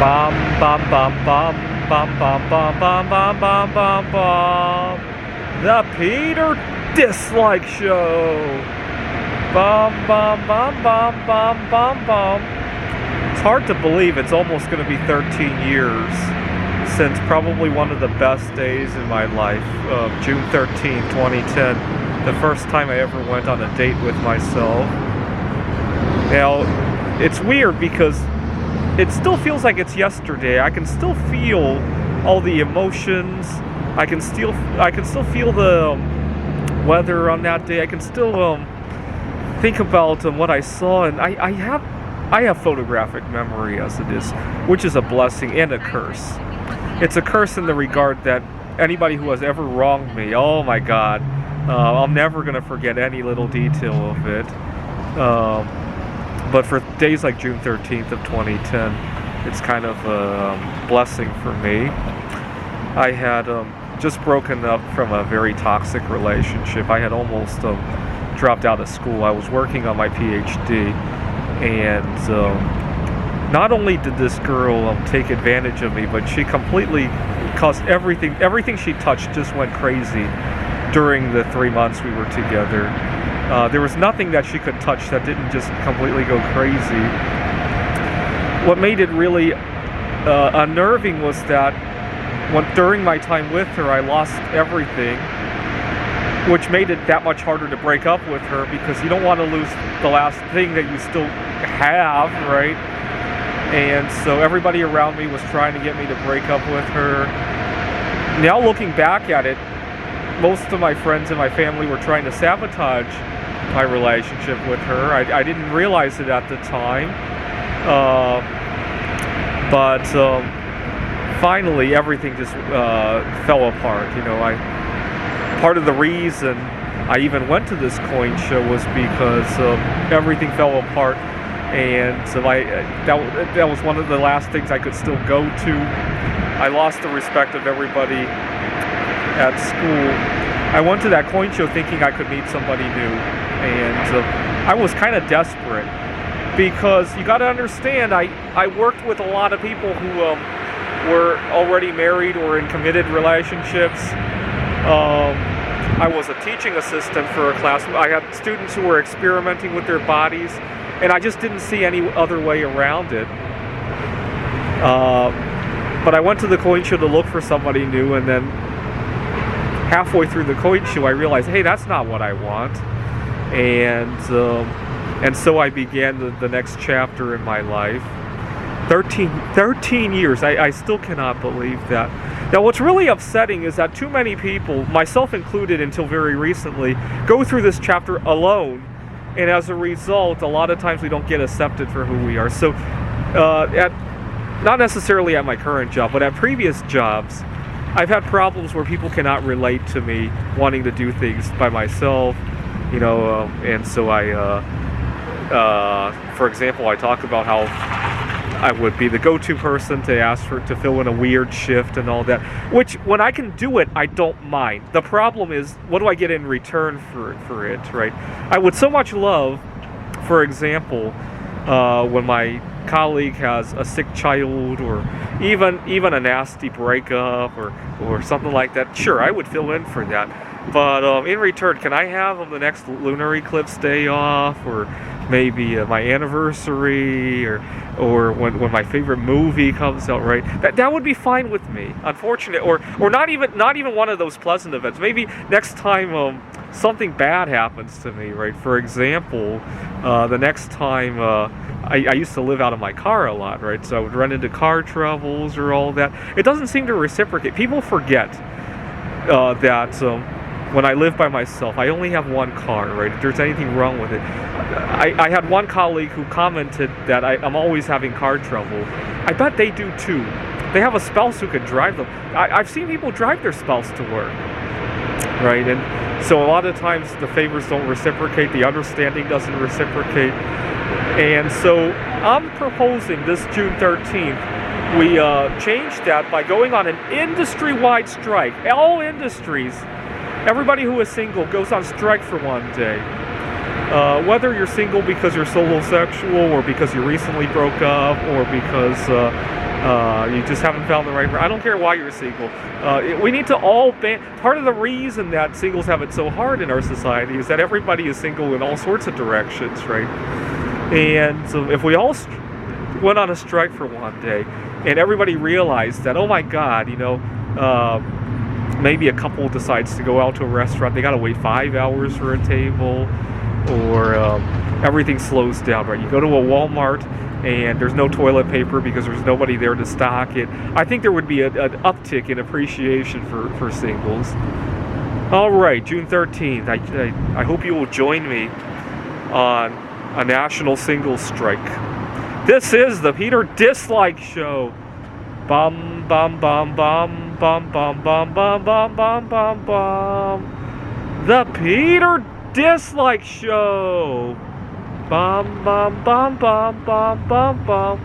Bum bum bum bum bum bum bum bum bum bum bum bum. The Peter Dislike Show. Bum bum bum bum bum bum bum. It's hard to believe it's almost going to be 13 years since probably one of the best days in my life, June 13, 2010, the first time I ever went on a date with myself. Now, it's weird because it still feels like it's yesterday. I can still feel all the emotions. I can still feel the weather on that day. I can still think about what I saw, and I have photographic memory as it is, which is a blessing and a curse. It's a curse in the regard that anybody who has ever wronged me, oh my God, I'm never gonna forget any little detail of it. But for days like June 13th of 2010, it's kind of a blessing for me. I had just broken up from a very toxic relationship. I had almost dropped out of school. I was working on my PhD, and not only did this girl take advantage of me, but she completely caused everything she touched just went crazy during the 3 months we were together. There was nothing that she could touch that didn't just completely go crazy. What made it really unnerving was that during my time with her, I lost everything, which made it that much harder to break up with her, because you don't want to lose the last thing that you still have, right? And so everybody around me was trying to get me to break up with her. Now looking back at it, most of my friends and my family were trying to sabotage my relationship with her. I didn't realize it at the time, but finally everything just fell apart. Part of the reason I even went to this coin show was because everything fell apart, and so that was one of the last things I could still go to. I lost the respect of everybody at school. I went to that coin show thinking I could meet somebody new, and I was kind of desperate, because you got to understand, I worked with a lot of people who were already married or in committed relationships. I was a teaching assistant for a class. I had students who were experimenting with their bodies, and I just didn't see any other way around it. But I went to the coin show to look for somebody new, and then halfway through the coin show I realized, hey, that's not what I want. And so I began the next chapter in my life. 13 years, I still cannot believe that. Now what's really upsetting is that too many people, myself included until very recently, go through this chapter alone, and as a result, a lot of times we don't get accepted for who we are. So not necessarily at my current job, but at previous jobs, I've had problems where people cannot relate to me wanting to do things by myself, and so for example, I talk about how I would be the go-to person to ask to fill in a weird shift and all that, which when I can do it, I don't mind. The problem is, what do I get in return for it, right? I would so much love, for example, when my colleague has a sick child, or even a nasty breakup or something like that, sure, I would fill in for that. But in return, can I have the next lunar eclipse day off, or maybe my anniversary, or when my favorite movie comes out, right? That would be fine with me. Unfortunate, or not even one of those pleasant events. Maybe next time something bad happens to me, right? For example, the next time I used to live out of my car a lot, right? So I would run into car troubles or all that. It doesn't seem to reciprocate. People forget that when I live by myself, I only have one car, right? If there's anything wrong with it. I had one colleague who commented that I'm always having car trouble. I bet they do too. They have a spouse who can drive them. I've seen people drive their spouse to work, right? And so a lot of times the favors don't reciprocate, the understanding doesn't reciprocate. And so I'm proposing this June 13th, we change that by going on an industry-wide strike. All industries, everybody who is single goes on strike for one day. Whether you're single because you're solo sexual, or because you recently broke up, or because You just haven't found the right. I don't care why you're single. We need to all ban. Part of the reason that singles have it so hard in our society is that everybody is single in all sorts of directions, right? And so if we all went on a strike for one day, and everybody realized that, oh my God, maybe a couple decides to go out to a restaurant, they got to wait 5 hours for a table, or everything slows down, right? You go to a Walmart and there's no toilet paper because there's nobody there to stock it. I think there would be an uptick in appreciation for singles. All right, June 13th. I hope you will join me on a national singles strike. This is the Peter Dislike Show. Bum bum bum bum bum bum bum bum bum bum bum bum. The Peter Dislike Show. Bum bum bum bum bum bum bum.